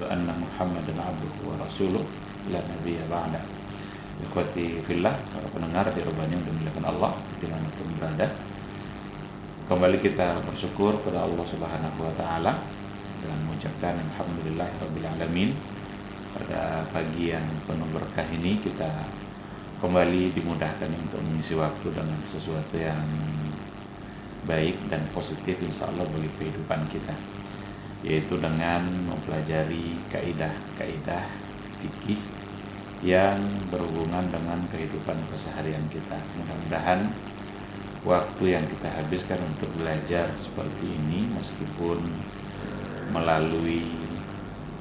anna Muhammadan abduhu wa rasuluh la nabiyya ba'da. Ikhwati fillah, para pendengar di Robani yang dimuliakan Allah dimanapun berada, kembali kita bersyukur kepada Allah Subhanahu wa taala dan mengucapkan alhamdulillahirabbil alamin. Pada pagi yang penuh berkah ini kita kembali dimudahkan untuk mengisi waktu dengan sesuatu yang baik dan positif insyaallah bagi kehidupan kita, yaitu dengan mempelajari kaidah-kaidah fikih yang berhubungan dengan kehidupan keseharian kita. Mudah-mudahan waktu yang kita habiskan untuk belajar seperti ini, meskipun melalui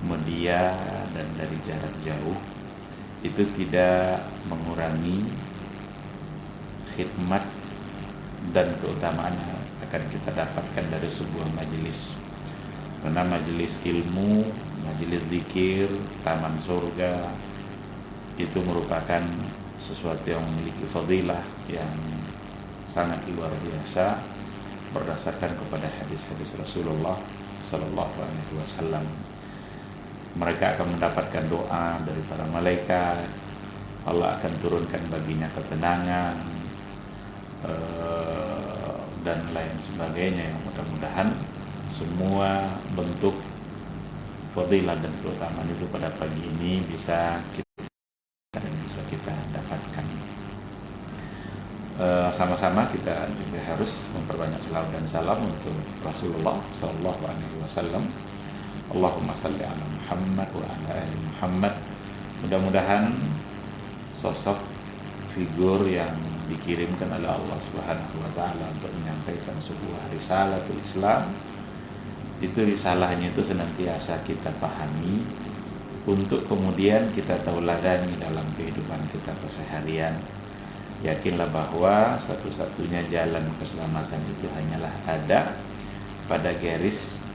media dan dari jarak jauh, itu tidak mengurangi khidmat dan keutamaan yang akan kita dapatkan dari sebuah majelis. Karena majelis ilmu, majelis zikir, taman surga itu merupakan sesuatu yang memiliki fadilah yang sangat luar biasa berdasarkan kepada hadis-hadis Rasulullah Sallallahu Alaihi Wasallam. Mereka akan mendapatkan doa dari para malaikat, Allah akan turunkan baginya ketenangan dan lain sebagainya. Yang mudah-mudahan semua bentuk fadilah dan keutamaan itu pada pagi ini bisa kita dapatkan. Sama-sama kita juga harus memperbanyak selawat dan salam untuk Rasulullah Sallallahu Alaihi Wasallam. Allahumma salli ala Muhammad wa ala ali Muhammad. Mudah-mudahan sosok figur yang dikirimkan oleh Allah Subhanahu wa taala untuk menyampaikan sebuah risalatul Islam, itu risalahnya itu senantiasa kita pahami untuk kemudian kita tauladani dalam kehidupan kita keseharian. Yakinlah bahwa satu-satunya jalan keselamatan itu hanyalah ada pada garis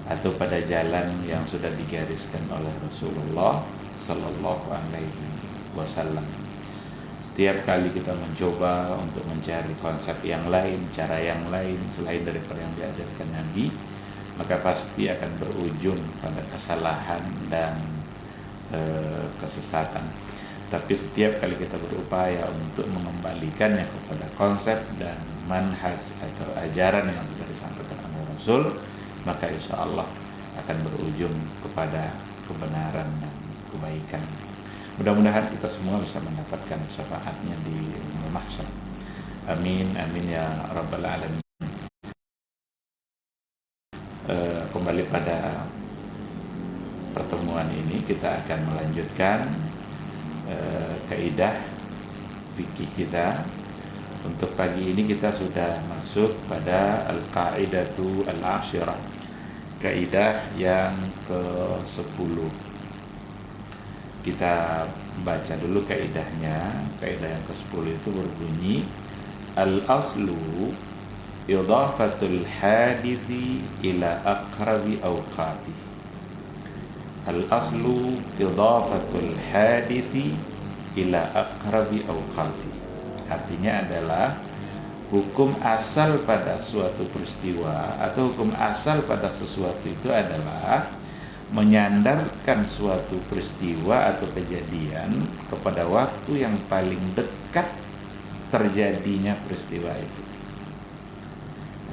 atau pada jalan yang sudah digariskan oleh Rasulullah Sallallahu Alaihi Wasallam. Setiap kali kita mencoba untuk mencari konsep yang lain, cara yang lain selain daripada yang diajarkan Nabi, maka pasti akan berujung pada kesalahan dan kesesatan. Tapi setiap kali kita berupaya untuk mengembalikannya kepada konsep dan manhaj atau ajaran yang sudah disampaikan oleh Rasul, maka insya Allah akan berujung kepada kebenaran dan kebaikan. Mudah-mudahan kita semua bisa mendapatkan syafaatnya di mahsyar. Amin, amin ya rabbal alamin. Kembali pada pertemuan ini kita akan melanjutkan kaidah fikih kita. Untuk pagi ini kita sudah masuk pada al-qaidatu al-ashirah, kaidah yang ke-10. Kita baca dulu kaidahnya. Kaidah yang ke-10 itu berbunyi al-aslu idhafatul hadithi ila aqrabi awqati. Al-aslu idhafatul hadithi ila aqrabi awqati. Artinya adalah hukum asal pada suatu peristiwa atau hukum asal pada sesuatu itu adalah menyandarkan suatu peristiwa atau kejadian kepada waktu yang paling dekat terjadinya peristiwa itu.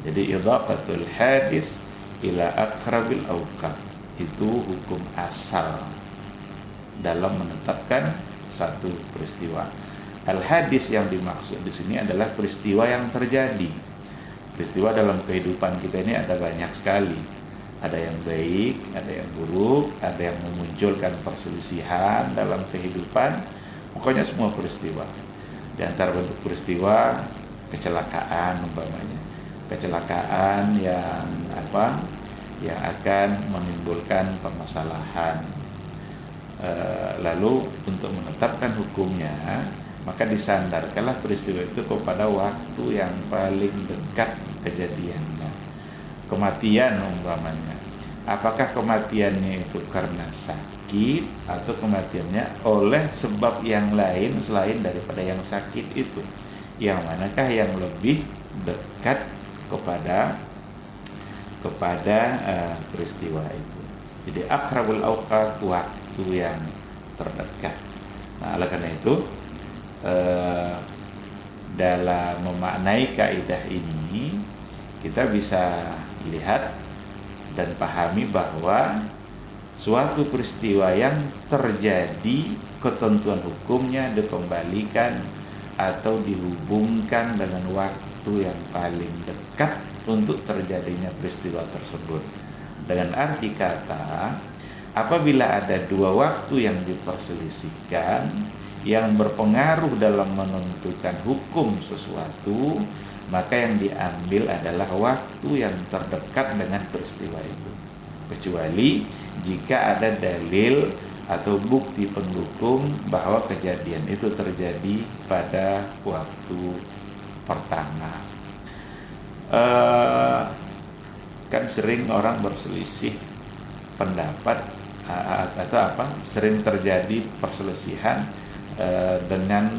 Jadi idhafatul hadis ila aqrabil awqat itu hukum asal dalam menetapkan satu peristiwa. Al-hadis yang dimaksud di sini adalah peristiwa yang terjadi. Peristiwa dalam kehidupan kita ini ada banyak sekali. Ada yang baik, ada yang buruk, ada yang memunculkan perselisihan dalam kehidupan. Pokoknya semua peristiwa. Di antara bentuk peristiwa, kecelakaan umpamanya. Kecelakaan yang yang akan menimbulkan permasalahan. Lalu untuk menetapkan hukumnya, maka disandarkanlah peristiwa itu kepada waktu yang paling dekat kejadiannya. Kematian umpamanya, apakah kematiannya itu karena sakit atau kematiannya oleh sebab yang lain selain daripada yang sakit itu? Yang manakah yang lebih dekat kepada peristiwa itu? Jadi aqrabul awqat, waktu yang terdekat. Nah, oleh karena itu dalam memaknai kaidah ini kita bisa lihat dan pahami bahwa suatu peristiwa yang terjadi ketentuan hukumnya dikembalikan atau dihubungkan dengan waktu yang paling dekat untuk terjadinya peristiwa tersebut. Dengan arti kata, apabila ada dua waktu yang diperselisihkan yang berpengaruh dalam menentukan hukum sesuatu, maka yang diambil adalah waktu yang terdekat dengan peristiwa itu, kecuali jika ada dalil atau bukti pendukung bahwa kejadian itu terjadi pada waktu pertama. Kan sering orang berselisih pendapat atau sering terjadi perselisihan dengan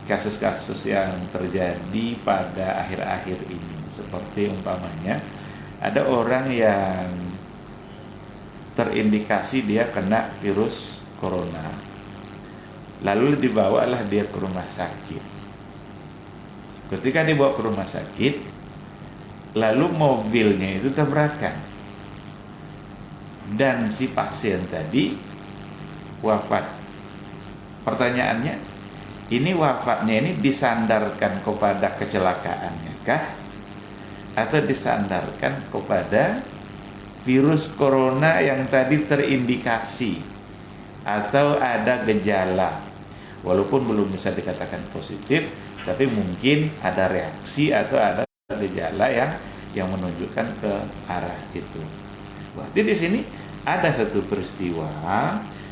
kasus-kasus yang terjadi pada akhir-akhir ini. Seperti umpamanya ada orang yang terindikasi dia kena virus corona, lalu dibawalah dia ke rumah sakit. Ketika dibawa ke rumah sakit, lalu mobilnya itu tabrakan dan si pasien tadi wafat. Pertanyaannya, ini wafatnya ini disandarkan kepada kecelakaannya kah, atau disandarkan kepada virus corona yang tadi terindikasi atau ada gejala, walaupun belum bisa dikatakan positif, tapi mungkin ada reaksi atau ada gejala yang menunjukkan ke arah itu. Berarti di sini ada satu peristiwa,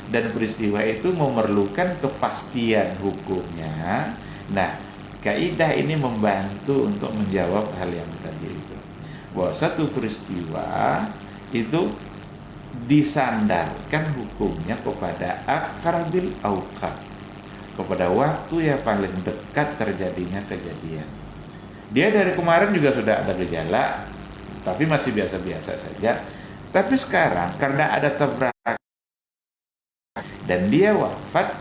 dan peristiwa itu memerlukan kepastian hukumnya. Nah, kaidah ini membantu untuk menjawab hal yang tadi itu, bahwa satu peristiwa itu disandarkan hukumnya kepada aqrabil awqat, kepada waktu yang paling dekat terjadinya kejadian. Dia dari kemarin juga sudah ada gejala, tapi masih biasa-biasa saja. Tapi sekarang karena ada tabrakan dan dia wafat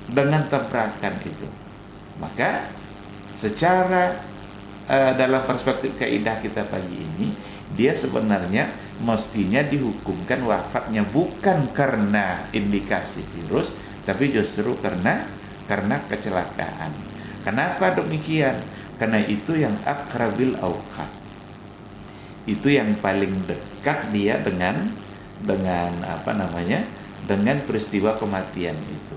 dengan tabrakan itu, maka secara dalam perspektif kaidah kita pagi ini, dia sebenarnya mestinya dihukumkan wafatnya bukan karena indikasi virus, tapi justru karena kecelakaan. Kenapa demikian? Karena itu yang aqrabil awqat, itu yang paling dekat dia dengan dengan peristiwa kematian itu.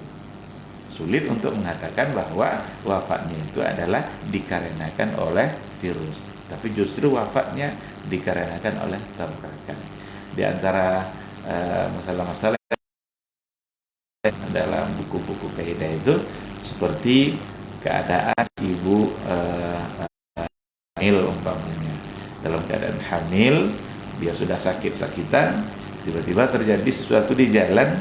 Sulit untuk mengatakan bahwa wafatnya itu adalah dikarenakan oleh virus, tapi justru wafatnya dikarenakan oleh tabrakan. Di antara masalah-masalah dalam buku-buku kaidah itu seperti keadaan ibu hamil umpamanya. Dalam keadaan hamil, dia sudah sakit-sakitan, tiba-tiba terjadi sesuatu di jalan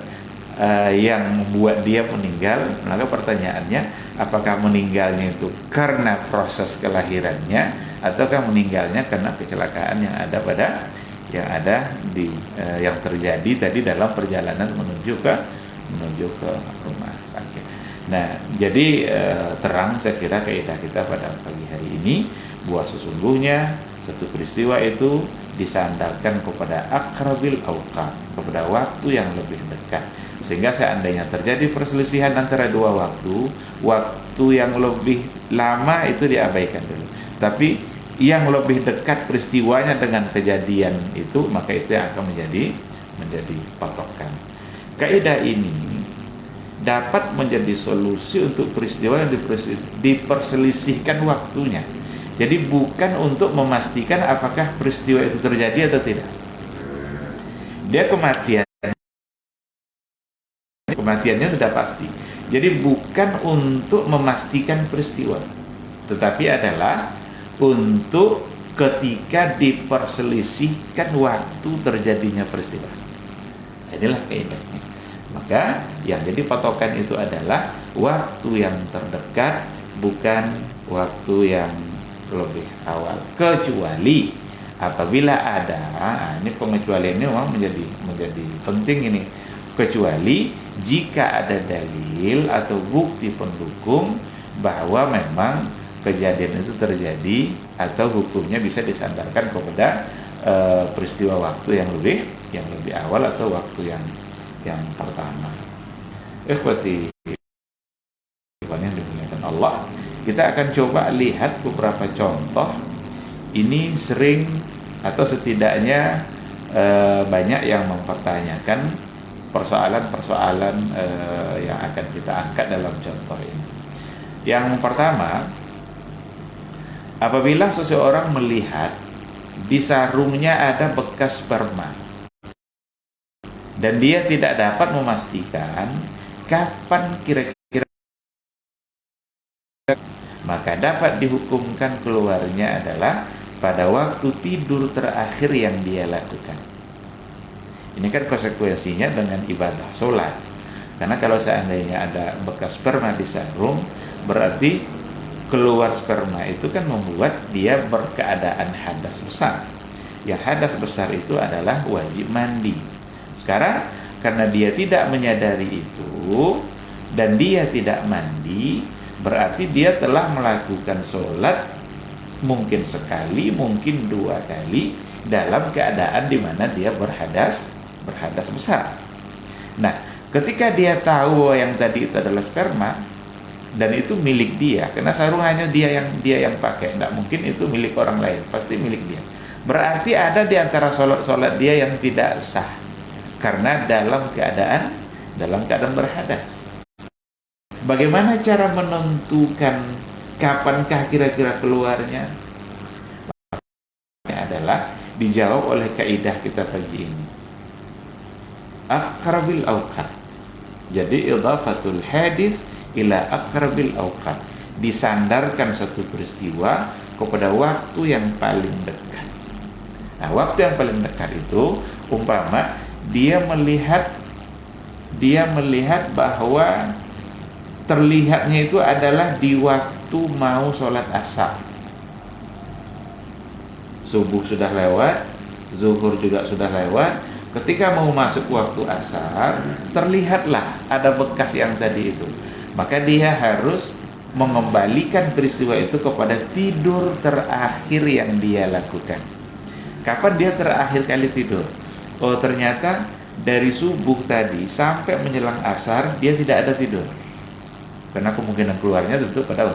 yang membuat dia meninggal. Maka pertanyaannya, apakah meninggalnya itu karena proses kelahirannya, ataukah meninggalnya karena kecelakaan yang terjadi tadi dalam perjalanan menuju ke rumah sakit. Nah, jadi terang saya kira kaidah kita pada pagi hari ini, bahwa sesungguhnya satu peristiwa itu disandarkan kepada aqrabil awqat, kepada waktu yang lebih dekat. Sehingga seandainya terjadi perselisihan antara dua waktu yang lebih lama itu diabaikan dulu. Tapi yang lebih dekat peristiwanya dengan kejadian itu, maka itu yang akan menjadi patokan. Kaidah ini dapat menjadi solusi untuk peristiwa yang diperselisihkan waktunya. Jadi bukan untuk memastikan apakah peristiwa itu terjadi atau tidak. Dia kematiannya sudah pasti. Jadi bukan untuk memastikan peristiwa, tetapi adalah untuk ketika diperselisihkan waktu terjadinya peristiwa. Inilah kaidahnya. Maka yang jadi patokan itu adalah waktu yang terdekat, bukan waktu yang lebih awal, kecuali Apabila ada, ini pengecualian ini memang menjadi penting ini. Kecuali jika ada dalil atau bukti pendukung bahwa memang kejadian itu terjadi atau hukumnya bisa disandarkan kepada peristiwa waktu yang lebih awal atau waktu yang pertama. Ikhwati yang dimuliakan Allah, kita akan coba lihat beberapa contoh. Ini sering atau setidaknya banyak yang mempertanyakan persoalan-persoalan yang akan kita angkat dalam contoh ini. Yang pertama, apabila seseorang melihat di sarungnya ada bekas sperma dan dia tidak dapat memastikan kapan kira-kira, maka dapat dihukumkan keluarnya adalah pada waktu tidur terakhir yang dia lakukan. Ini kan konsekuensinya dengan ibadah sholat. Karena kalau seandainya ada bekas sperma di sarung, berarti keluar sperma itu kan membuat dia berkeadaan hadas besar. Yang hadas besar itu adalah wajib mandi. Sekarang karena dia tidak menyadari itu dan dia tidak mandi, berarti dia telah melakukan sholat mungkin sekali, mungkin 2 kali dalam keadaan di mana dia berhadas besar. Nah, ketika dia tahu yang tadi itu adalah sperma dan itu milik dia, karena sarung hanya dia yang pakai, tidak mungkin itu milik orang lain, pasti milik dia. Berarti ada di antara sholat dia yang tidak sah karena dalam keadaan berhadas. Bagaimana cara menentukan kapankah kira-kira keluarnya? Ini adalah dijawab oleh kaidah kita pagi ini. Aqrabil awqat. Jadi idhafatul hadis ila aqrabil awqat. Disandarkan satu peristiwa kepada waktu yang paling dekat. Nah, waktu yang paling dekat itu umpama dia melihat bahwa terlihatnya itu adalah di waktu mau sholat asar. Subuh sudah lewat, zuhur juga sudah lewat. Ketika mau masuk waktu asar, terlihatlah ada bekas yang tadi itu. Maka dia harus mengembalikan peristiwa itu kepada tidur terakhir yang dia lakukan. Kapan dia terakhir kali tidur? Oh, ternyata dari subuh tadi sampai menjelang asar dia tidak ada tidur. Karena kemungkinan keluarnya tentu pada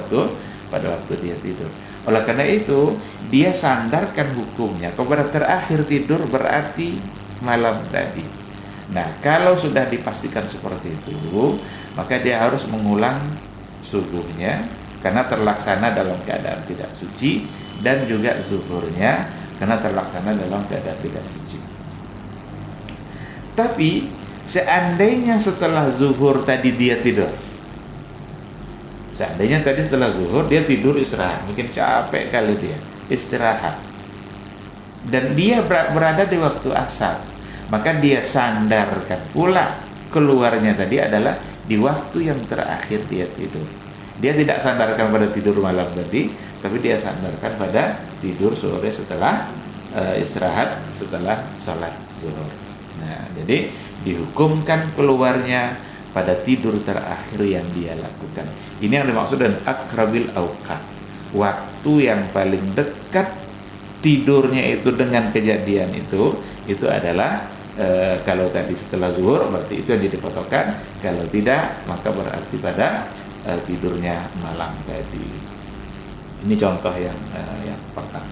waktu dia tidur. Oleh karena itu, dia sandarkan hukumnya kepada terakhir tidur berarti malam tadi. Nah, kalau sudah dipastikan seperti itu, maka dia harus mengulang subuhnya karena terlaksana dalam keadaan tidak suci, dan juga zuhurnya karena terlaksana dalam keadaan tidak suci. Tapi seandainya setelah zuhur tadi dia tidur, seandainya tadi setelah zuhur dia tidur istirahat, mungkin capek kali dia istirahat, dan dia berada di waktu asar, maka dia sandarkan pula keluarnya tadi adalah di waktu yang terakhir dia tidur. Dia tidak sandarkan pada tidur malam tadi, tapi dia sandarkan pada tidur sore setelah istirahat setelah sholat zuhur. Nah, jadi dihukumkan keluarnya pada tidur terakhir yang dia lakukan. Ini yang dimaksud dengan akrabil awqat, waktu yang paling dekat tidurnya itu dengan kejadian itu adalah kalau tadi setelah zuhur berarti itu yang jadi patokan, kalau tidak maka berarti pada tidurnya malam tadi. Ini contoh yang pertama.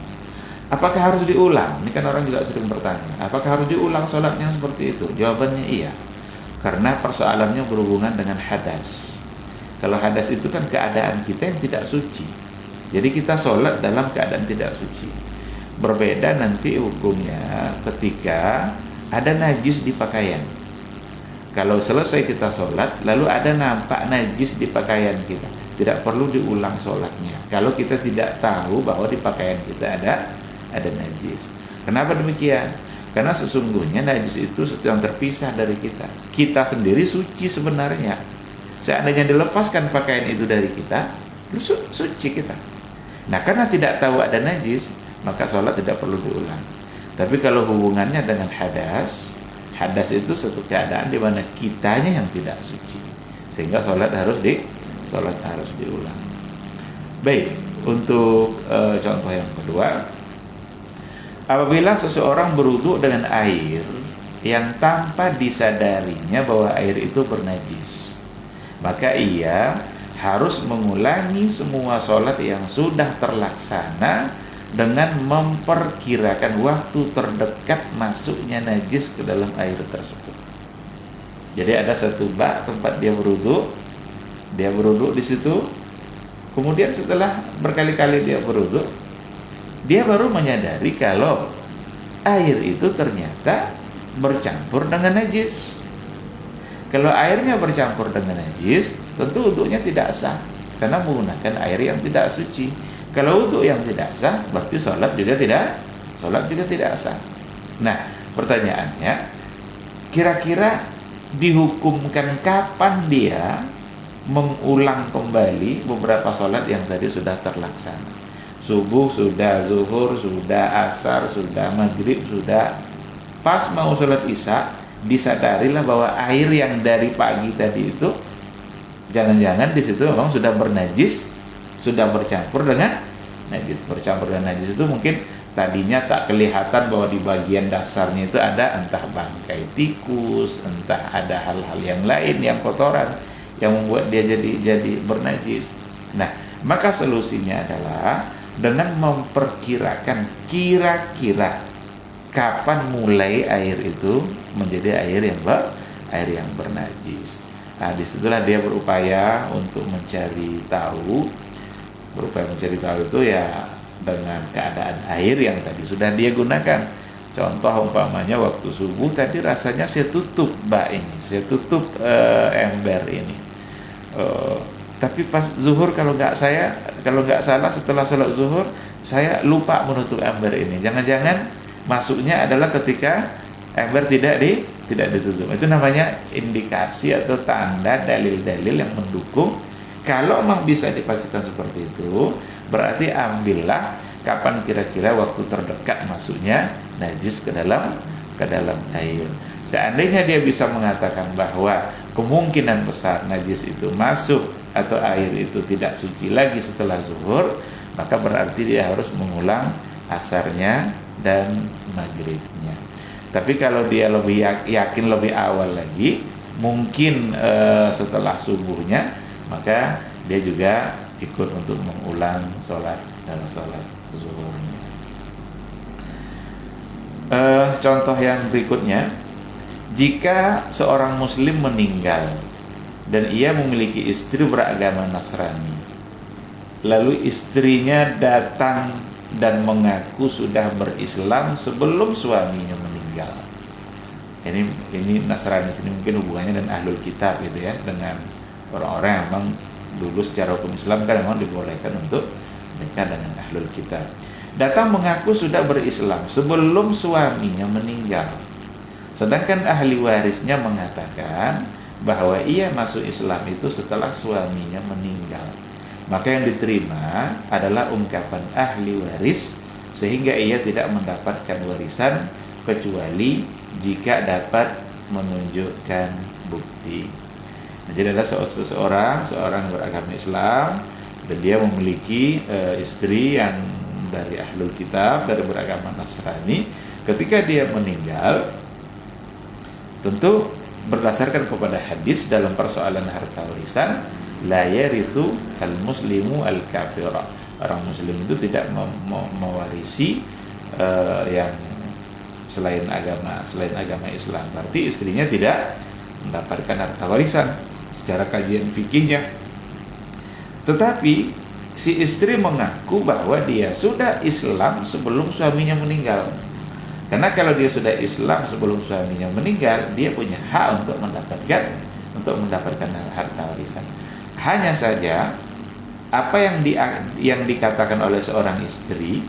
Apakah harus diulang? Ini kan orang juga sering bertanya, apakah harus diulang sholatnya seperti itu? Jawabannya iya, karena persoalannya berhubungan dengan hadas. Kalau hadas itu kan keadaan kita yang tidak suci, jadi kita sholat dalam keadaan tidak suci. Berbeda nanti hukumnya ketika ada najis di pakaian. Kalau selesai kita sholat lalu ada nampak najis di pakaian kita, tidak perlu diulang sholatnya kalau kita tidak tahu bahwa di pakaian kita ada najis. Kenapa demikian? Karena sesungguhnya najis itu yang terpisah dari kita. Kita sendiri suci sebenarnya. Seandainya dilepaskan pakaian itu dari kita, suci kita. Nah, karena tidak tahu ada najis, maka sholat tidak perlu diulang. Tapi kalau hubungannya dengan hadas, hadas itu satu keadaan di mana kitanya yang tidak suci, sehingga sholat harus diulang. Baik, untuk contoh yang kedua, apabila seseorang berwudu dengan air yang tanpa disadarinya bahwa air itu bernajis, maka ia harus mengulangi semua sholat yang sudah terlaksana dengan memperkirakan waktu terdekat masuknya najis ke dalam air tersebut. Jadi ada satu bak tempat dia berwudu di situ. Kemudian setelah berkali-kali dia berwudu, dia baru menyadari kalau air itu ternyata bercampur dengan najis. Kalau airnya bercampur dengan najis, tentu wudunya tidak sah karena menggunakan air yang tidak suci. Kalau wudu yang tidak sah, berarti sholat juga tidak sah. Nah, pertanyaannya, kira-kira dihukumkan kapan dia mengulang kembali beberapa sholat yang tadi sudah terlaksana? Subuh sudah, zuhur sudah, asar sudah, maghrib sudah. Pas mau sholat isya, disadarilah bahwa air yang dari pagi tadi itu jangan-jangan di situ memang sudah bernajis, sudah bercampur dengan najis. Bercampur dengan najis itu mungkin tadinya tak kelihatan bahwa di bagian dasarnya itu ada entah bangkai tikus, entah ada hal-hal yang lain yang kotoran yang membuat dia jadi bernajis. Nah, maka solusinya adalah dengan memperkirakan kira-kira kapan mulai air itu menjadi air yang bernajis. Nah, disitulah dia berupaya untuk mencari tahu. Berupaya mencari tahu itu ya dengan keadaan air yang tadi sudah dia gunakan. Contoh umpamanya waktu subuh tadi rasanya saya tutup bak ini, saya tutup ember ini. Tapi pas zuhur kalau nggak salah setelah sholat zuhur saya lupa menutup ember ini. Jangan-jangan masuknya adalah ketika ember tidak ditutup. Itu namanya indikasi atau tanda dalil-dalil yang mendukung. Kalau memang bisa dipastikan seperti itu, berarti ambillah kapan kira-kira waktu terdekat masuknya najis ke dalam air. Seandainya dia bisa mengatakan bahwa kemungkinan besar najis itu masuk atau air itu tidak suci lagi setelah zuhur, maka berarti dia harus mengulang asarnya dan maghribnya. Tapi kalau dia lebih yakin lebih awal lagi, mungkin setelah subuhnya, maka dia juga ikut untuk mengulang sholat zuhurnya. Contoh yang berikutnya, jika seorang muslim meninggal dan ia memiliki istri beragama Nasrani, lalu istrinya datang dan mengaku sudah berislam sebelum suaminya meninggal. Ini Nasrani sini mungkin hubungannya dengan ahlul kitab gitu ya, dengan orang-orang yang memang dulu secara hukum Islam kan memang dibolehkan untuk menikah dengan ahlul kitab. Datang mengaku sudah berislam sebelum suaminya meninggal, sedangkan ahli warisnya mengatakan bahwa ia masuk Islam itu setelah suaminya meninggal. Maka yang diterima adalah ungkapan ahli waris, sehingga ia tidak mendapatkan warisan kecuali jika dapat menunjukkan bukti. Nah, jadi adalah seorang beragama Islam dan dia memiliki istri yang dari ahlul kitab, dari beragama Nasrani. Ketika dia meninggal, tentu berdasarkan kepada hadis dalam persoalan harta warisan, la yarithu al-muslimu al-kafira. Orang muslim itu tidak mewarisi yang selain agama Islam. Berarti istrinya tidak mendapatkan harta warisan secara kajian fikihnya. Tetapi si istri mengaku bahwa dia sudah Islam sebelum suaminya meninggal. Karena kalau dia sudah Islam sebelum suaminya meninggal, dia punya hak untuk mendapatkan harta warisan. Hanya saja apa yang dikatakan oleh seorang istri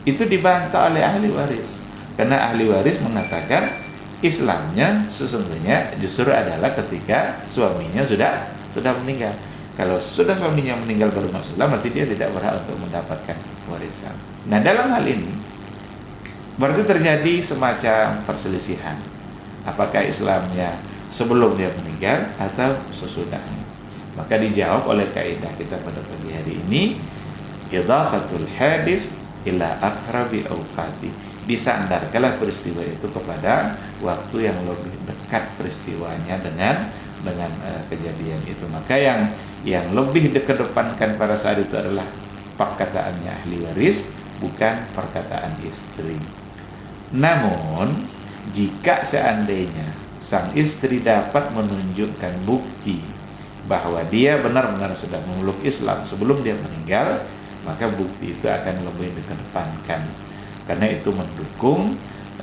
itu dibantah oleh ahli waris. Karena ahli waris mengatakan Islamnya sesungguhnya justru adalah ketika suaminya sudah meninggal. Kalau sudah suaminya meninggal baru masuk Islam, berarti dia tidak berhak untuk mendapatkan warisan. Nah, dalam hal ini berarti terjadi semacam perselisihan. Apakah Islamnya sebelum dia meninggal atau sesudahnya? Maka dijawab oleh kaidah kita pada pagi hari ini, idhafatul hadis ila aqrabi awqati. Disandarkanlah peristiwa itu kepada waktu yang lebih dekat peristiwanya dengan kejadian itu. Maka yang lebih dikedepankan pada saat itu adalah perkataannya ahli waris, bukan perkataan istri. Namun jika seandainya sang istri dapat menunjukkan bukti bahwa dia benar-benar sudah memeluk Islam sebelum dia meninggal, maka bukti itu akan lebih dikedepankan, karena itu mendukung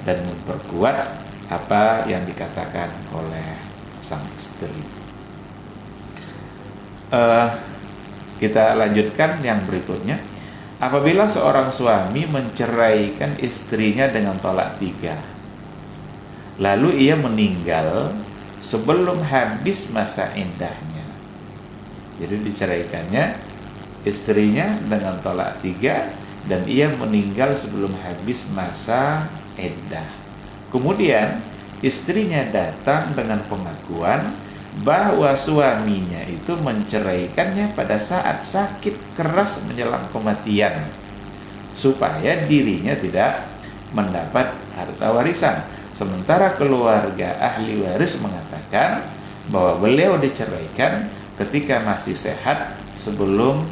dan memperkuat apa yang dikatakan oleh sang istri. Kita lanjutkan yang berikutnya. Apabila seorang suami menceraikan istrinya dengan tolak 3, lalu ia meninggal sebelum habis masa iddahnya. Jadi diceraikannya istrinya dengan tolak 3 dan ia meninggal sebelum habis masa iddah. Kemudian istrinya datang dengan pengakuan bahwa suaminya itu menceraikannya pada saat sakit keras menjelang kematian, supaya dirinya tidak mendapat harta warisan. Sementara keluarga ahli waris mengatakan bahwa beliau diceraikan ketika masih sehat sebelum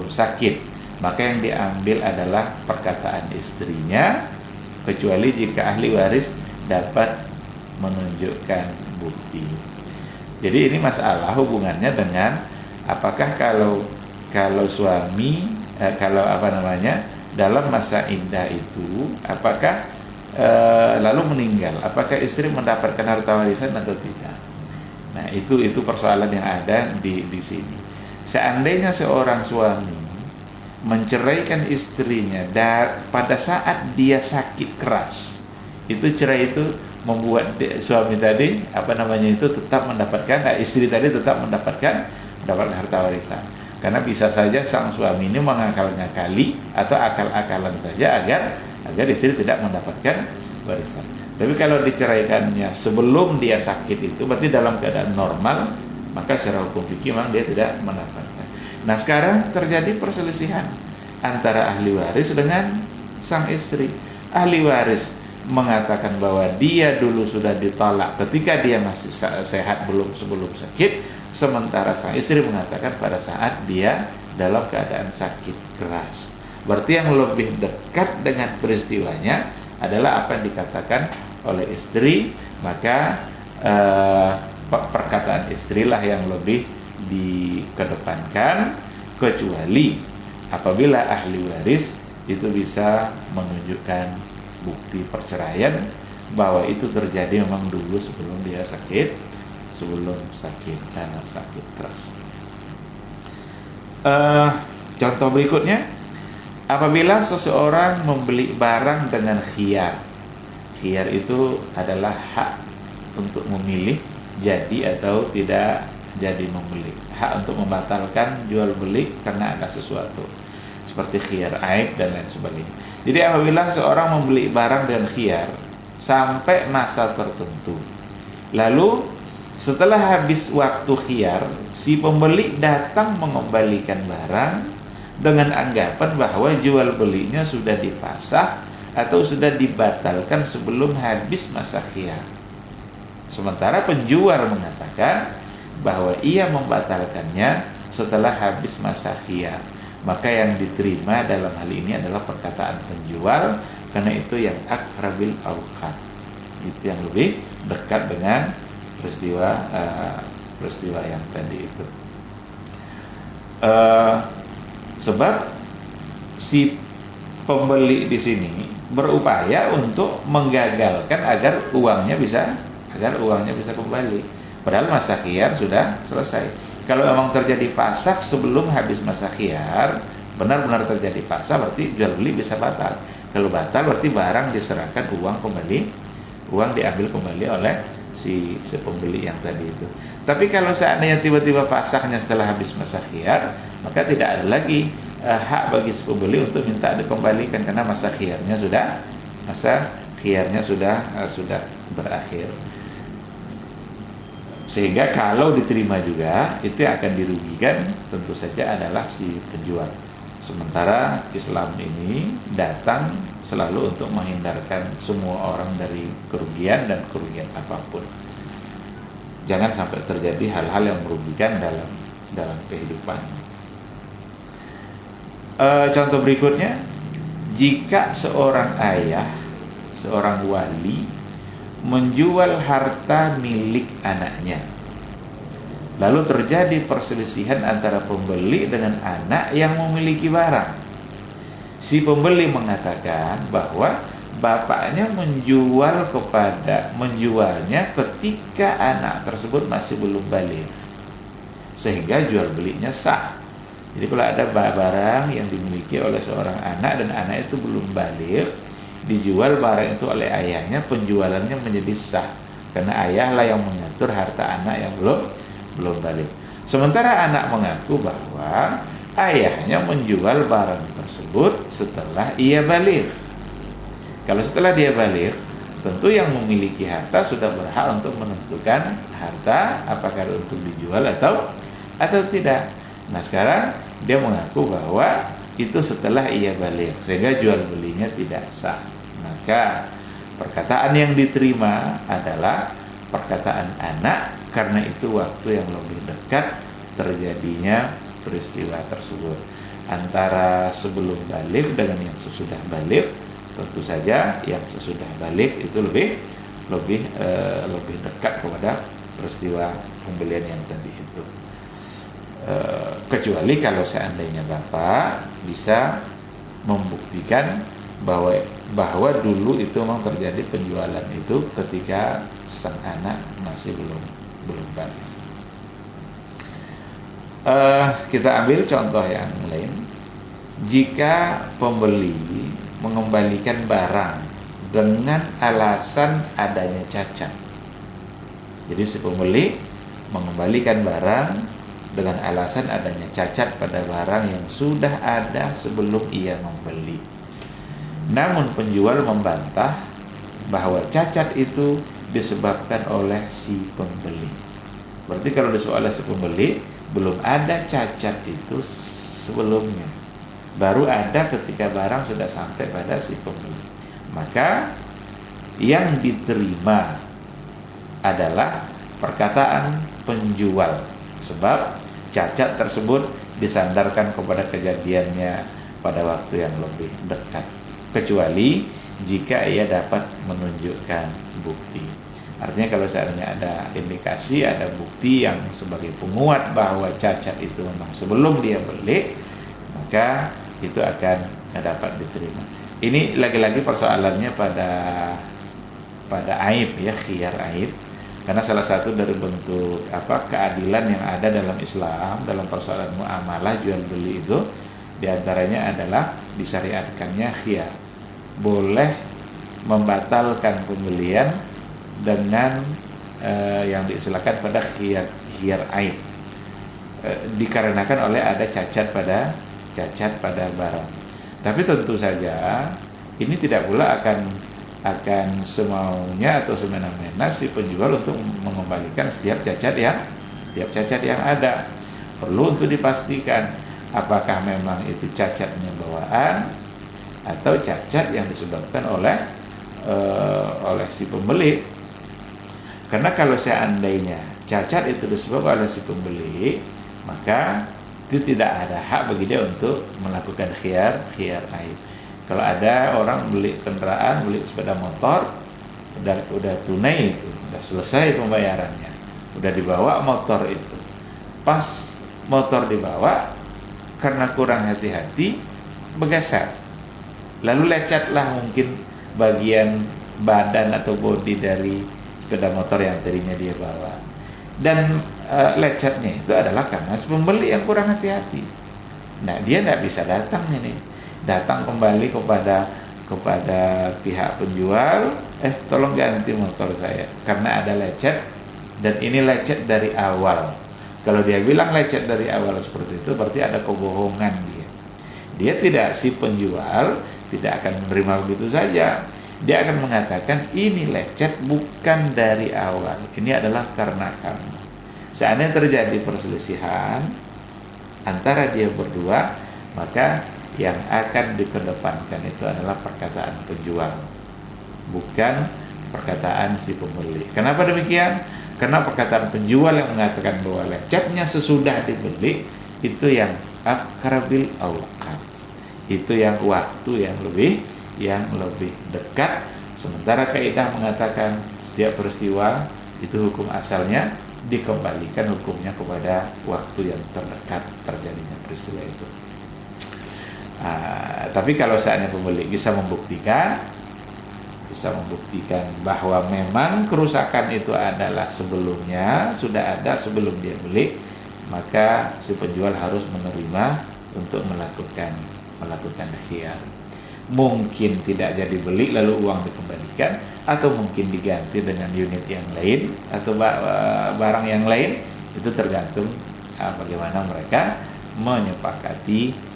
sakit. Maka yang diambil adalah perkataan istrinya, kecuali jika ahli waris dapat menunjukkan bukti. Jadi ini masalah hubungannya dengan apakah kalau suami dalam masa iddah itu apakah lalu meninggal, apakah istri mendapatkan harta warisan atau tidak. Nah, itu persoalan yang ada di sini. Seandainya seorang suami menceraikan istrinya pada saat dia sakit keras, itu cerai itu membuat suami tadi tetap mendapatkan, istri tadi tetap mendapatkan harta warisan. Karena bisa saja sang suami ini mengakal-ngakali atau akal-akalan saja agar istri tidak mendapatkan warisan. Tapi kalau diceraikannya sebelum dia sakit itu berarti dalam keadaan normal, maka secara hukum fikih memang dia tidak mendapatkan. Nah, sekarang terjadi perselisihan antara ahli waris dengan sang istri. Ahli waris mengatakan bahwa dia dulu sudah ditolak ketika dia masih sehat sebelum sakit, sementara sang istri mengatakan pada saat dia dalam keadaan sakit keras. Berarti yang lebih dekat dengan peristiwanya adalah apa yang dikatakan oleh istri, maka perkataan istrilah yang lebih dikedepankan, kecuali apabila ahli waris itu bisa menunjukkan bukti perceraian bahwa itu terjadi memang dulu sebelum dia sakit keras. Contoh berikutnya, apabila seseorang membeli barang dengan khiyar. Khiyar itu adalah hak untuk memilih jadi atau tidak jadi membeli, hak untuk membatalkan jual beli karena ada sesuatu, seperti khiyar aib dan lain sebagainya. Jadi apabila seorang membeli barang dengan khiyar sampai masa tertentu, lalu setelah habis waktu khiyar, si pembeli datang mengembalikan barang dengan anggapan bahwa jual belinya sudah difasakh atau sudah dibatalkan sebelum habis masa khiyar. Sementara penjual mengatakan bahwa ia membatalkannya setelah habis masa khiyar. Maka yang diterima dalam hal ini adalah perkataan penjual, karena itu yang aqrabil awqat, itu yang lebih dekat dengan peristiwa yang tadi itu. Sebab si pembeli di sini berupaya untuk menggagalkan agar uangnya bisa kembali, padahal masa khiyar sudah selesai. Kalau memang terjadi fasakh sebelum habis masa khiyar, benar-benar terjadi fasakh, berarti jual beli bisa batal. Kalau batal berarti barang diserahkan, uang diambil kembali oleh si pembeli yang tadi itu. Tapi kalau seandainya tiba-tiba fasakhnya setelah habis masa khiyar, maka tidak ada lagi hak bagi si pembeli untuk minta dikembalikan karena masa khiyarnya sudah berakhir. Sehingga kalau diterima juga, itu yang akan dirugikan tentu saja adalah si penjual. Sementara Islam ini datang selalu untuk menghindarkan semua orang dari kerugian dan kerugian apapun. Jangan sampai terjadi hal-hal yang merugikan dalam kehidupan. Contoh berikutnya, jika seorang ayah, seorang wali menjual harta milik anaknya, lalu terjadi perselisihan antara pembeli dengan anak yang memiliki barang. Si pembeli mengatakan bahwa bapaknya menjualnya ketika anak tersebut masih belum balik, sehingga jual belinya sah. Jadi kalau ada barang yang dimiliki oleh seorang anak dan anak itu belum balik, dijual barang itu oleh ayahnya, penjualannya menjadi sah karena ayahlah yang mengatur harta anak yang belum balik. Sementara anak mengaku bahwa ayahnya menjual barang tersebut setelah ia balik. Kalau setelah dia balik, tentu yang memiliki harta sudah berhak untuk menentukan harta apakah untuk dijual atau tidak. Nah sekarang dia mengaku bahwa itu setelah ia balik, sehingga jual belinya tidak sah. Maka perkataan yang diterima adalah perkataan anak, karena itu waktu yang lebih dekat terjadinya peristiwa tersebut. Antara sebelum balik dengan yang sesudah balik, tentu saja yang sesudah balik itu lebih dekat kepada peristiwa pembelian yang tadi itu. Kecuali kalau seandainya Bapak bisa membuktikan bahwa dulu itu memang terjadi penjualan itu ketika sang anak masih belum balik. Kita ambil contoh yang lain. Jika pembeli mengembalikan barang dengan alasan adanya cacat, jadi si pembeli mengembalikan barang dengan alasan adanya cacat pada barang yang sudah ada sebelum ia membeli. Namun penjual membantah bahwa cacat itu disebabkan oleh si pembeli. Berarti kalau disebut oleh si pembeli, belum ada cacat itu sebelumnya, baru ada ketika barang sudah sampai pada si pembeli. Maka yang diterima adalah perkataan penjual, sebab cacat tersebut disandarkan kepada kejadiannya pada waktu yang lebih dekat, kecuali jika ia dapat menunjukkan bukti. Artinya kalau seandainya ada indikasi, ada bukti yang sebagai penguat bahwa cacat itu memang sebelum dia beli, maka itu akan dapat diterima. Ini lagi-lagi persoalannya pada aib ya, khiyar aib. Karena salah satu dari bentuk keadilan yang ada dalam Islam dalam persoalan muamalah jual beli itu diantaranya adalah disyariatkannya khiyar. Boleh membatalkan pembelian dengan yang diistilahkan pada khiyar aib, dikarenakan oleh ada cacat pada barang. Tapi tentu saja ini tidak pula akan semaunya atau semena-mena si penjual untuk mengembalikan setiap cacat yang ada. Perlu untuk dipastikan apakah memang itu cacatnya bawaan atau cacat yang disebabkan oleh si pembeli. Karena kalau seandainya cacat itu disebabkan oleh si pembeli, maka itu tidak ada hak bagi dia untuk melakukan khiyar aib. Kalau ada orang beli kendaraan, beli sepeda motor, udah tunai itu, udah selesai pembayarannya, udah dibawa motor itu. Pas motor dibawa, karena kurang hati-hati, bergeser. Lalu lecatlah mungkin bagian badan atau bodi dari sepeda motor yang tadinya dia bawa. Dan lecatnya itu adalah karena pembeli yang kurang hati-hati. Nah, dia tidak bisa datang kembali kepada pihak penjual, tolong ganti motor saya karena ada lecet, dan ini lecet dari awal. Kalau dia bilang lecet dari awal seperti itu, berarti ada kebohongan dia. Si penjual tidak akan menerima begitu saja. Dia akan mengatakan ini lecet bukan dari awal. Ini adalah karena kamu. Seandainya terjadi perselisihan antara dia berdua, maka yang akan dikedepankan itu adalah perkataan penjual, bukan perkataan si pembeli. Kenapa demikian? Karena perkataan penjual yang mengatakan bahwa lecetnya sesudah dibeli itu yang aqrabil awqat, itu yang waktu yang lebih dekat. Sementara kaidah mengatakan setiap peristiwa itu hukum asalnya dikembalikan hukumnya kepada waktu yang terdekat terjadinya peristiwa itu. Tapi kalau seandainya pembeli bisa membuktikan bahwa memang kerusakan itu adalah sebelumnya sudah ada sebelum dia beli, maka si penjual harus menerima untuk melakukan khiyar. Mungkin tidak jadi beli lalu uang dikembalikan, atau mungkin diganti dengan unit yang lain atau barang yang lain. Itu tergantung bagaimana mereka menyepakati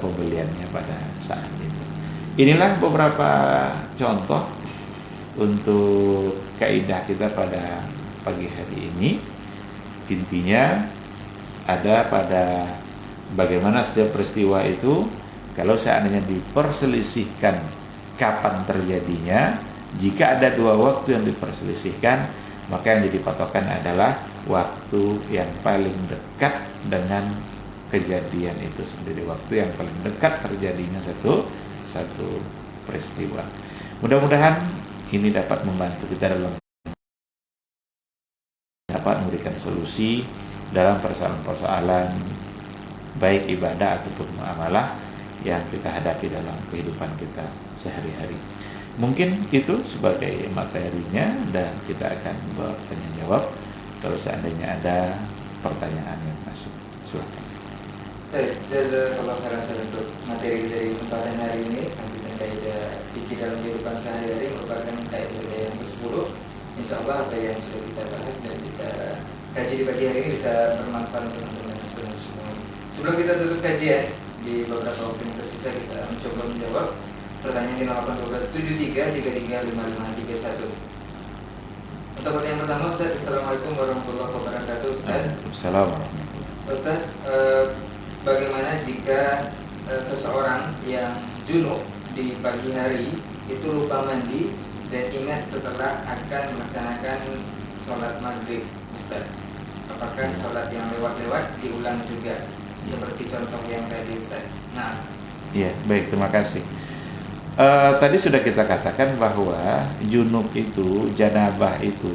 pembeliannya pada saat itu. Inilah beberapa contoh untuk kaidah kita pada pagi hari ini. Intinya ada pada bagaimana setiap peristiwa itu, kalau seandainya diperselisihkan kapan terjadinya, jika ada dua waktu yang diperselisihkan, maka yang jadi patokan adalah waktu yang paling dekat dengan kejadian itu sendiri, waktu yang paling dekat terjadinya satu peristiwa. Mudah-mudahan ini dapat membantu kita dapat memberikan solusi dalam persoalan-persoalan baik ibadah ataupun muamalah yang kita hadapi dalam kehidupan kita sehari-hari. Mungkin itu sebagai materinya, dan kita akan bertanya jawab kalau seandainya ada pertanyaan yang masuk. Silakan. Jazakallah khairan untuk materi dari kesempatan hari ini tentang kaidah fikih dalam kehidupan sehari-hari, merupakan kaidah yang ke-10. Insyaallah apa yang sudah kita bahas dan kita kaji di pagi hari ini bisa bermanfaat untuk teman-teman semua. Sebelum kita tutup kajian, di beberapa waktu yang tersisa kita mencoba menjawab pertanyaan di 0812 73 33 55 31. Untuk pertanyaan pertama, Ustaz, Assalamualaikum warahmatullahi wabarakatuh. Ustaz, Assalamualaikum. Ustaz, bagaimana jika seseorang yang junub di pagi hari itu lupa mandi dan ingat setelah akan melaksanakan sholat maghrib, Ustaz? Apakah sholat yang lewat-lewat diulang juga seperti contoh yang tadi, Ustaz? Nah, ya, baik, terima kasih. Tadi sudah kita katakan bahwa junub itu, janabah itu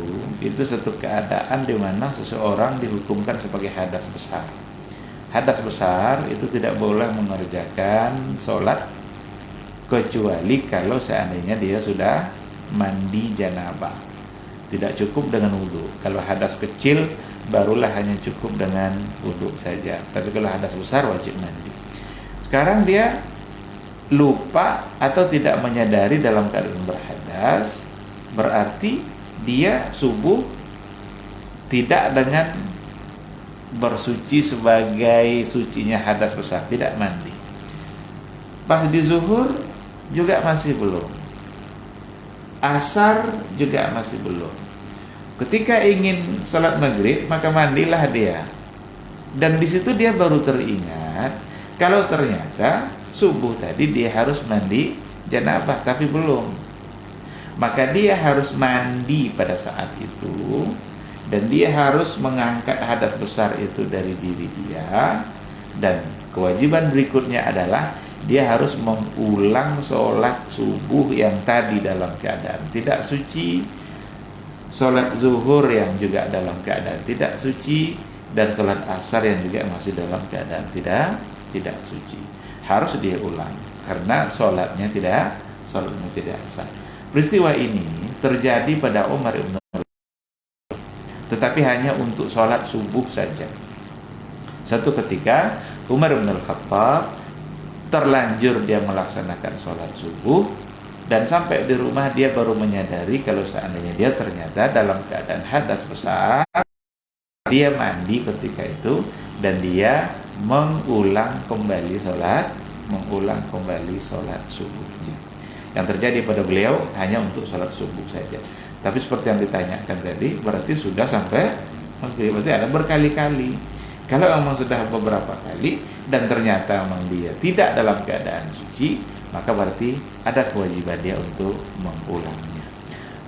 satu keadaan di mana seseorang dihukumkan sebagai hadas besar. Hadas besar itu tidak boleh mengerjakan sholat kecuali kalau seandainya dia sudah mandi janabah. Tidak cukup dengan wudhu. Kalau hadas kecil barulah hanya cukup dengan wudhu saja. Tapi kalau hadas besar wajib mandi. Sekarang dia lupa atau tidak menyadari dalam keadaan berhadas, berarti dia subuh tidak dengan bersuci sebagai sucinya hadas besar, tidak mandi. Pas di zuhur juga masih belum, asar juga masih belum. Ketika ingin sholat maghrib, maka mandilah dia, dan di situ dia baru teringat kalau ternyata subuh tadi dia harus mandi janabah tapi belum. Maka dia harus mandi pada saat itu, dan dia harus mengangkat hadas besar itu dari diri dia. Dan kewajiban berikutnya adalah dia harus mengulang sholat subuh yang tadi dalam keadaan tidak suci, sholat zuhur yang juga dalam keadaan tidak suci, dan sholat asar yang juga masih dalam keadaan tidak suci. Harus dia ulang karena sholatnya tidak sah. Peristiwa ini terjadi pada Umar ibn Khattab, tetapi hanya untuk sholat subuh saja. Satu ketika Umar ibn Khattab terlanjur dia melaksanakan sholat subuh, dan sampai di rumah dia baru menyadari kalau seandainya dia ternyata dalam keadaan hadas besar. Dia mandi ketika itu dan dia mengulang kembali sholat mengulang kembali sholat subuhnya. Yang terjadi pada beliau hanya untuk sholat subuh saja. Tapi seperti yang ditanyakan tadi, berarti sudah sampai maghrib, berarti ada berkali-kali. Kalau memang sudah beberapa kali dan ternyata memang dia tidak dalam keadaan suci, maka berarti ada kewajiban dia untuk mengulangnya.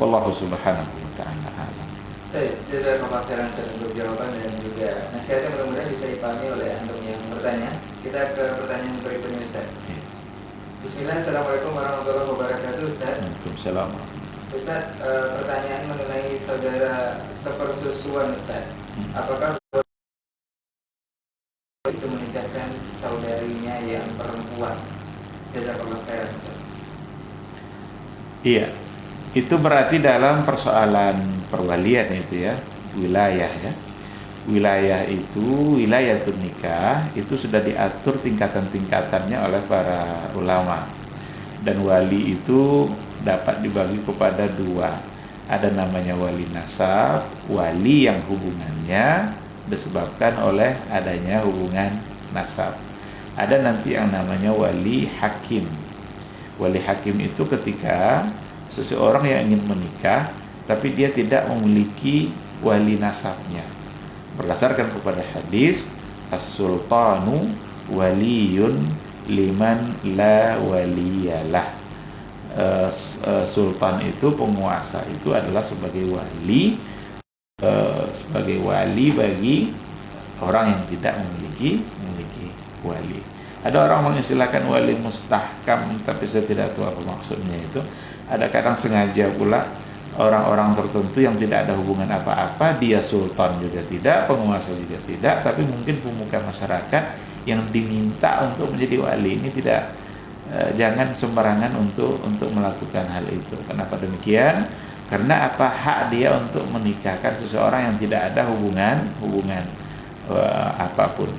Wallahu subhanahu wa ta'ala a'lam. Baik, jazakallahu khairan untuk jawaban dan juga nasihatnya, mudah-mudahan bisa dipahami oleh antum yang bertanya. Kita ke pertanyaan berikutnya, Ustaz. Bismillah, Assalamualaikum warahmatullahi wabarakatuh, Ustaz. Waalaikumsalam. Ustaz, pertanyaan mengenai saudara sepersusuan, Ustaz. Apakah itu menikahkan saudarinya yang perempuan? Jazakallahu khairan, Ustaz. Iya, itu berarti dalam persoalan perwalian itu ya, wilayah ya. Wilayah itu, wilayah nikah itu sudah diatur tingkatan-tingkatannya oleh para ulama. Dan wali itu dapat dibagi kepada dua. Ada namanya wali nasab, wali yang hubungannya disebabkan oleh adanya hubungan nasab. Ada nanti yang namanya wali hakim. Wali hakim itu ketika seseorang yang ingin menikah tapi dia tidak memiliki wali nasabnya. Berdasarkan kepada hadis, as-sultanu waliyun liman la waliyalah. Sultan itu, penguasa itu adalah sebagai wali bagi orang yang tidak memiliki wali. Ada orang mengistilahkan wali mustahkam, tapi saya tidak tahu apa maksudnya itu. Ada kadang sengaja pula orang-orang tertentu yang tidak ada hubungan apa-apa, dia sultan juga tidak, penguasa juga tidak, tapi mungkin pemuka masyarakat yang diminta untuk menjadi wali. Ini tidak, jangan sembarangan untuk melakukan hal itu. Kenapa demikian? Karena apa hak dia untuk menikahkan seseorang yang tidak ada hubungan apapun.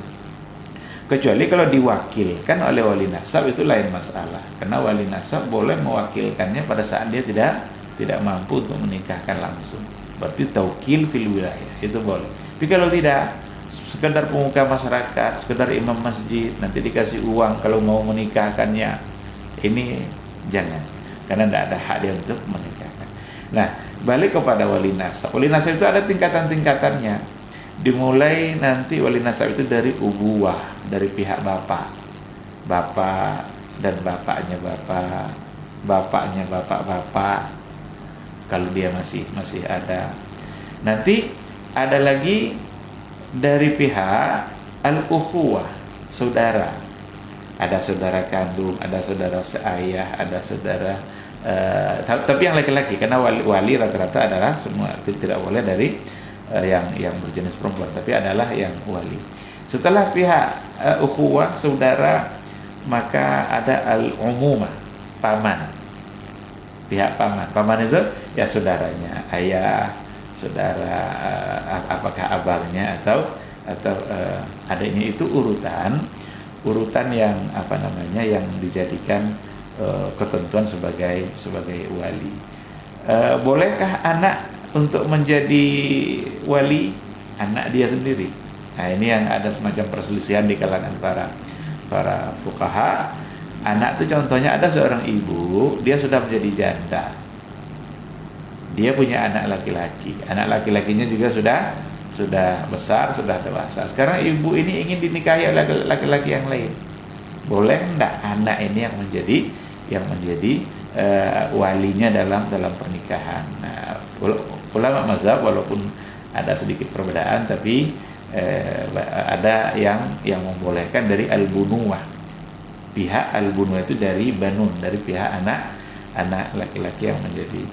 Kecuali kalau diwakilkan oleh wali nasab, itu lain masalah. Karena wali nasab boleh mewakilkannya pada saat dia tidak mampu untuk menikahkan langsung. Berarti taukil fil wilayah, itu boleh. Tapi kalau tidak, sekedar pemuka masyarakat, sekedar imam masjid, nanti dikasih uang kalau mau menikahkannya, ini jangan. Karena tidak ada hak dia untuk menikahkan. Nah, balik kepada wali nasab. Wali nasab itu ada tingkatan-tingkatannya. Dimulai nanti wali nasab itu dari ubuwah, dari pihak bapak dan bapaknya bapak kalau dia masih ada. Nanti ada lagi dari pihak al-ukhuwah, saudara. Ada saudara kandung, ada saudara seayah, ada saudara tapi yang laki-laki, karena wali rata-rata adalah semua, tidak boleh dari yang berjenis perempuan, tapi adalah yang wali. Setelah pihak ukhuwah, saudara, maka ada al-umumah, paman. Pihak paman itu ya saudaranya, ayah, saudara, apakah abangnya atau adiknya. Itu urutan yang yang dijadikan ketentuan sebagai wali. Bolehkah anak untuk menjadi wali? Anak dia sendiri. Nah, ini yang ada semacam perselisihan di kalangan para fuqaha. Anak itu contohnya ada seorang ibu, dia sudah menjadi janda. Dia punya anak laki-laki. Anak laki-lakinya juga sudah besar, sudah dewasa. Sekarang ibu ini ingin dinikahi oleh laki-laki yang lain. Boleh enggak anak ini yang menjadi walinya dalam pernikahan? Nah, ulama mazhab walaupun ada sedikit perbedaan, tapi ada yang membolehkan dari al-bunuwah. Pihak al-bunuwah itu dari banun, dari pihak anak laki-laki yang menjadi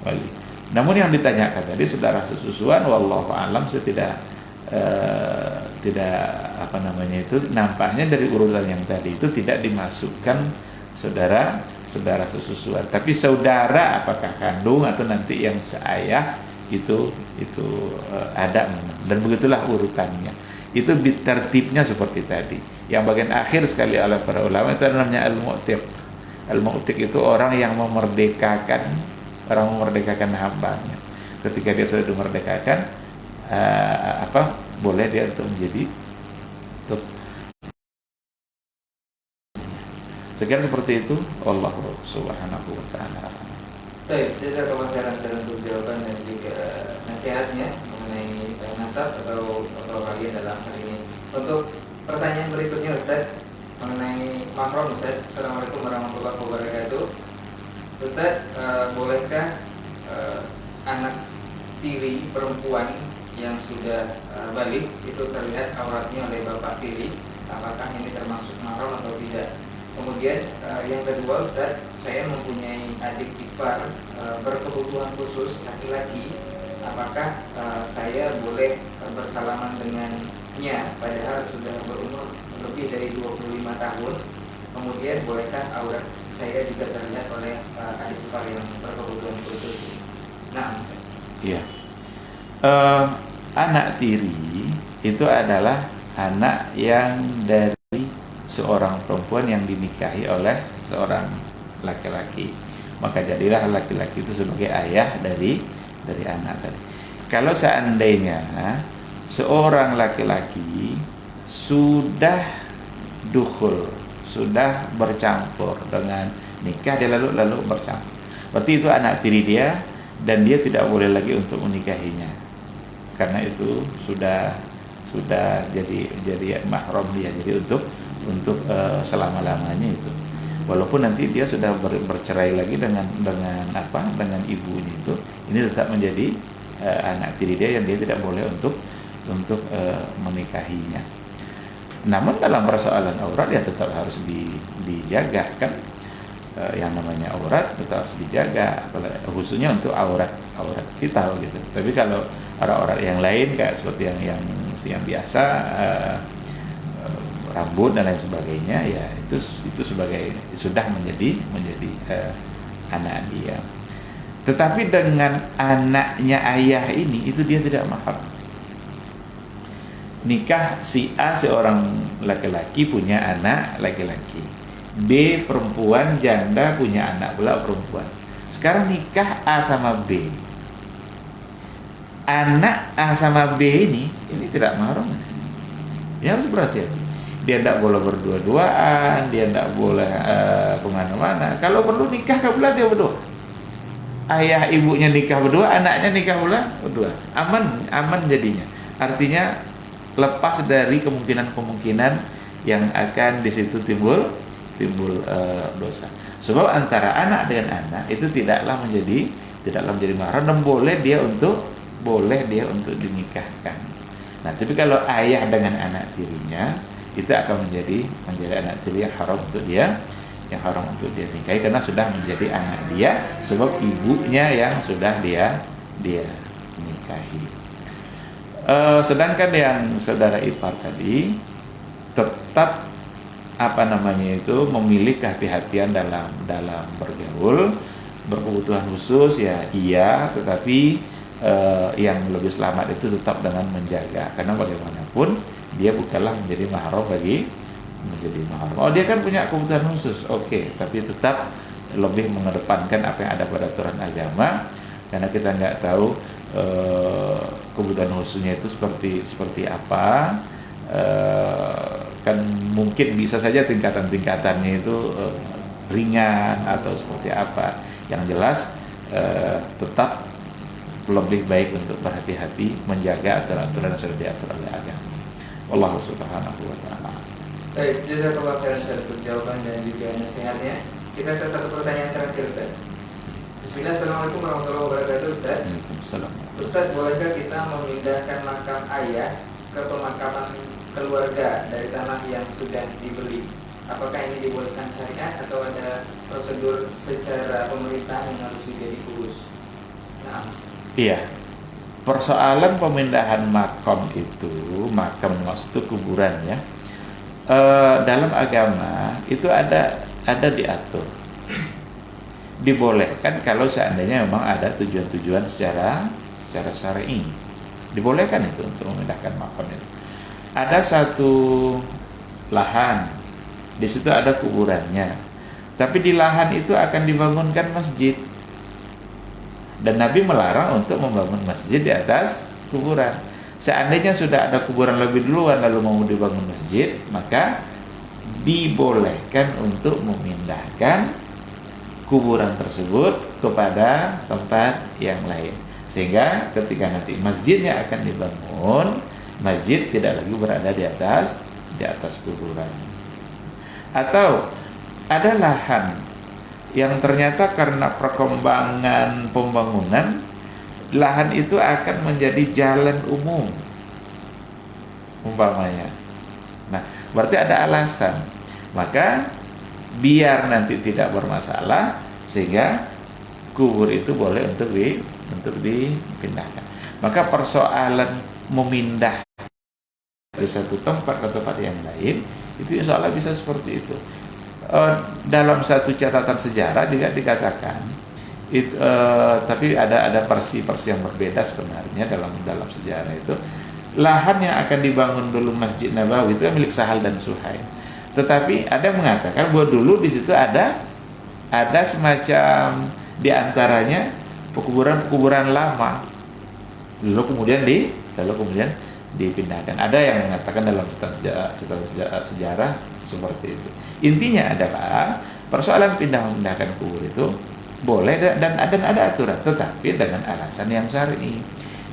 wali. Namun yang ditanyakan tadi saudara sesusuan, wallahu alam, saya tidak itu nampaknya dari urutan yang tadi itu tidak dimasukkan saudara sesusuan, tapi saudara apakah kandung atau nanti yang seayah itu ada memang. Dan begitulah urutannya. Itu tertibnya seperti tadi. Yang bagian akhir sekali oleh para ulama itu namanya al-mu'tiq. Al-mu'tiq itu orang yang memerdekakan hambanya. Ketika dia sudah dimerdekakan, boleh dia untuk menjadi Sekian seperti itu. Allah Subhanahu wa taala. Baik, jazakallahu khairan untuk jawaban dan juga nasihatnya mengenai nasab atau wali dalam hal ini. Untuk pertanyaan berikutnya Ustaz, mengenai mahram Ustaz. Assalamualaikum warahmatullahi wabarakatuh. Ustaz, bolehkah anak tiri perempuan yang sudah balik itu terlihat auratnya oleh bapak tiri? Apakah ini termasuk mahram atau tidak? Kemudian yang kedua Ustaz, saya mempunyai adik ipar berkebutuhan khusus laki-laki. Apakah saya boleh bersalaman dengannya padahal sudah berumur lebih dari 25 tahun? Kemudian bolehkah aurat saya juga terlihat oleh adik ipar yang berkebutuhan khusus? Nah, Ustaz. Iya. Anak tiri itu adalah anak yang dari seorang perempuan yang dinikahi oleh seorang laki-laki. Maka jadilah laki-laki itu sebagai ayah dari anak tadi. Kalau seandainya seorang laki-laki sudah dukhul, sudah bercampur dengan nikah, dia lalu bercampur, berarti itu anak tiri dia dan dia tidak boleh lagi untuk menikahinya, karena itu sudah jadi mahram dia, jadi untuk selama-lamanya itu. Walaupun nanti dia sudah bercerai lagi dengan ibunya itu, ini tetap menjadi anak tiri dia yang dia tidak boleh untuk menikahinya. Namun dalam persoalan aurat ya tetap harus dijaga kan, yang namanya aurat tetap harus dijaga, khususnya untuk aurat vital gitu. Tapi kalau aurat yang lain kayak seperti yang biasa, rambut dan lain sebagainya, ya itu sebagai sudah menjadi anak dia. Tetapi dengan anaknya ayah ini itu dia tidak mahram. Nikah si A, seorang laki-laki punya anak laki-laki, B perempuan janda punya anak pula perempuan. Sekarang nikah A sama B, anak A sama B ini tidak mahram. Ya harus berhati-hati. Dia tidak boleh berdua-duaan, dia tidak boleh kemana-mana. Kalau perlu nikah pula dia berdua. Ayah ibunya nikah berdua, anaknya nikah pula berdua. Aman jadinya. Artinya lepas dari kemungkinan yang akan di situ timbul dosa. Sebab antara anak dengan anak itu tidaklah menjadi mahram dan boleh dia untuk dinikahkan. Nah, tapi kalau ayah dengan anak tirinya itu akan menjadi anak tiri yang haram untuk dia nikahi, karena sudah menjadi anak dia sebab ibunya yang sudah dia nikahi. Sedangkan yang saudara ipar tadi tetap memilih kehati-hatian dalam bergaul, berkebutuhan khusus ya iya, tetapi yang lebih selamat itu tetap dengan menjaga, karena bagaimanapun dia bukanlah menjadi mahram menjadi mahram. Oh, dia kan punya kebutuhan khusus, oke, tapi tetap lebih mengedepankan apa yang ada pada aturan agama, karena kita nggak tahu kebutuhan khususnya itu seperti apa. Kan mungkin bisa saja tingkatannya itu ringan atau seperti apa. Yang jelas tetap lebih baik untuk berhati-hati menjaga aturan-aturan yang sudah diatur oleh agama. Allah Subhanahu wa taala. Baik, jazakallahu khairan untuk jawaban dan juga nasihatnya. Kita ke satu pertanyaan terakhir, Ustaz. Bismillah, assalamualaikum warahmatullahi wabarakatuh, Ustaz. Waalaikumsalam. Ustaz, bolehkah kita memindahkan makam ayah ke pemakaman keluarga dari tanah yang sudah dibeli? Apakah ini dibolehkan syariat atau ada prosedur secara pemerintah yang harus menjadi urus? Nah, iya. Persoalan pemindahan makam maksud itu kuburan ya. Dalam agama itu ada diatur. Dibolehkan kalau seandainya memang ada tujuan-tujuan secara syar'i. Dibolehkan itu untuk memindahkan makam itu. Ada satu lahan, di situ ada kuburannya. Tapi di lahan itu akan dibangunkan masjid. Dan Nabi melarang untuk membangun masjid di atas kuburan. Seandainya sudah ada kuburan lebih duluan lalu mau dibangun masjid, maka dibolehkan untuk memindahkan kuburan tersebut kepada tempat yang lain. Sehingga ketika nanti masjidnya akan dibangun, masjid tidak lagi berada di atas kuburan. Atau ada lahan yang ternyata karena perkembangan pembangunan, lahan itu akan menjadi jalan umum umpamanya. Nah, berarti ada alasan. Maka biar nanti tidak bermasalah, sehingga kubur itu boleh untuk dipindahkan. Maka persoalan memindah dari satu tempat ke tempat yang lain itu insya Allah bisa seperti itu. Dalam satu catatan sejarah juga dikatakan tapi ada versi-versi yang berbeda sebenarnya dalam sejarah itu. Lahan yang akan dibangun dulu Masjid Nabawi itu milik Sahal dan Suhail. Tetapi ada yang mengatakan bahwa dulu di situ ada semacam diantaranya kuburan lama. Lalu kemudian dipindahkan. Ada yang mengatakan dalam catatan sejarah seperti itu. Intinya adalah persoalan memindahkan kubur itu boleh dan ada aturan, tetapi dengan alasan yang syar'i.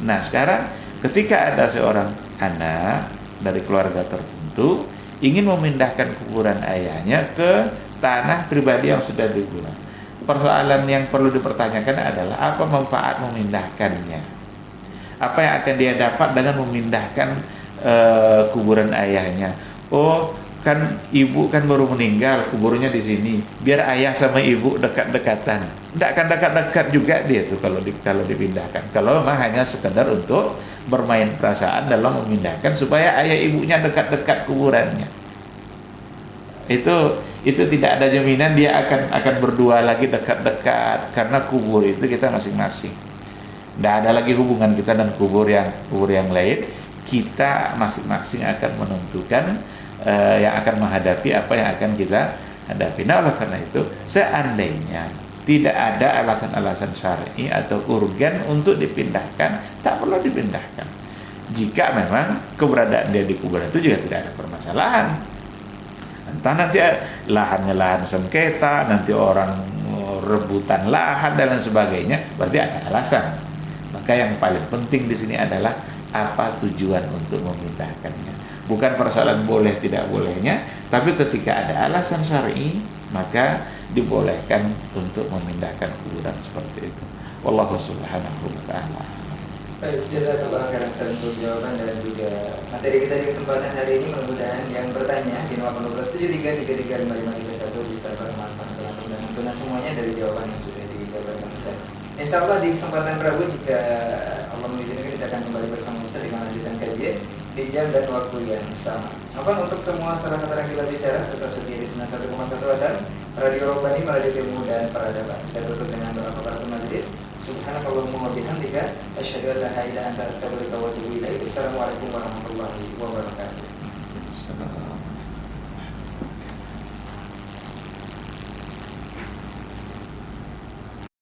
Nah, sekarang ketika ada seorang anak dari keluarga tertentu ingin memindahkan kuburan ayahnya ke tanah pribadi yang sudah dibuat, persoalan yang perlu dipertanyakan adalah apa manfaat memindahkannya? Apa yang akan dia dapat dengan memindahkan kuburan ayahnya? Oh, kan ibu kan baru meninggal, kuburnya di sini. Biar ayah sama ibu dekat-dekatan. Tidak akan dekat-dekat juga dia tuh kalau dipindahkan. Kalau memang hanya sekedar untuk bermain perasaan dalam memindahkan supaya ayah ibunya dekat-dekat kuburannya. Itu tidak ada jaminan dia akan berdua lagi dekat-dekat, karena kubur itu kita masing-masing. Tidak ada lagi hubungan kita dan kubur yang lain. Kita masing-masing akan menentukan yang akan menghadapi apa yang akan kita hadapi. Nah, oleh karena itu, seandainya tidak ada alasan-alasan syar'i atau urgen untuk dipindahkan, tak perlu dipindahkan. Jika memang keberadaan dia di kuburan itu juga tidak ada permasalahan. Entah nanti lahannya lahan sengketa, nanti orang rebutan lahan dan lain sebagainya, berarti ada alasan. Maka yang paling penting di sini adalah apa tujuan untuk memindahkannya. Bukan persoalan boleh tidak bolehnya, tapi ketika ada alasan syar'i, maka dibolehkan untuk memindahkan kuburan seperti itu. Wallahu subhanahu wa ta'ala. Baik, jazakallahu khairan untuk jawaban dan juga materi kita di kesempatan hari ini. Mudah-mudahan yang bertanya di nomor 01273335551 bisa bermanfaat langsung dan mengenai semuanya dari jawaban yang sudah dijabarkan Ustaz. Insya Allah di kesempatan Rabu, jika Allah mengizinkan, kita akan kembali bersama Ustaz dengan lanjutan kajian di jam dan waktu yang sama. Apa untuk semua salah kata yang kita bicara tetap setia di 91,1 dan Radio Robbani, Radio Ilmu dan Peradaban. Kita tutup dengan doa kafaratul majelis. Subhanakallahumma wa bihamdika asyhadu an la ilaha illa anta astaghfiruka wa atubu ilaik. Assalamualaikum warahmatullahi wabarakatuh.